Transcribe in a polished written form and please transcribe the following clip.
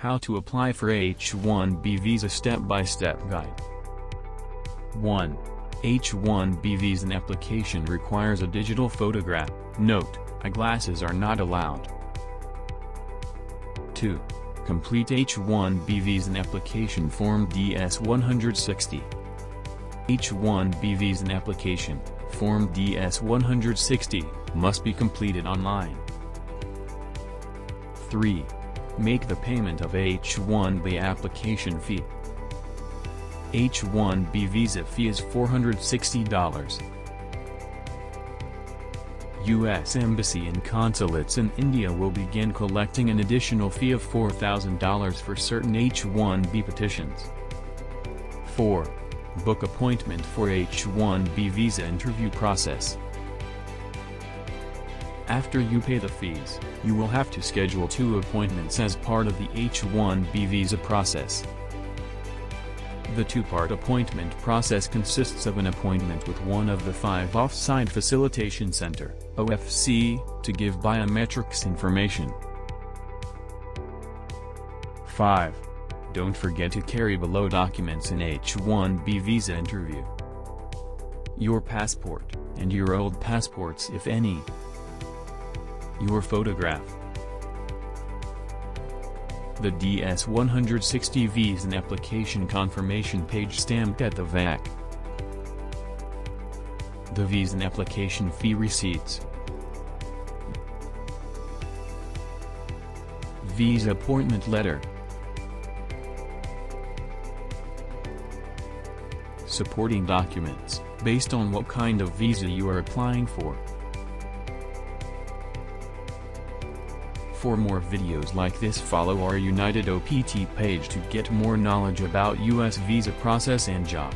How to apply for H1B Visa Step-by-Step Guide. 1. H1B Visa application requires a digital photograph. Note, eyeglasses are not allowed. 2. Complete H1B Visa application form DS-160. H1B Visa application, form DS-160, must be completed online. 3. Make the payment of H1B application fee. H1B Visa fee is $460. U.S. Embassy and consulates in India will begin collecting an additional fee of $4,000 for certain H1B petitions. 4. Book appointment for H1B Visa interview process. After you pay the fees, you will have to schedule 2 appointments as part of the H1B Visa process. The 2-part appointment process consists of an appointment with one of the 5 Off-Site Facilitation Center (OFC) to give biometrics information. 5. Don't forget to carry below documents in H1B Visa interview: your passport, and your old passports if any, your photograph, the DS-160 Visa application confirmation page stamped at the back, the Visa application fee receipts, Visa appointment letter, supporting documents, based on what kind of visa you are applying for. For more videos like this, follow our United OPT page to get more knowledge about US visa process and job.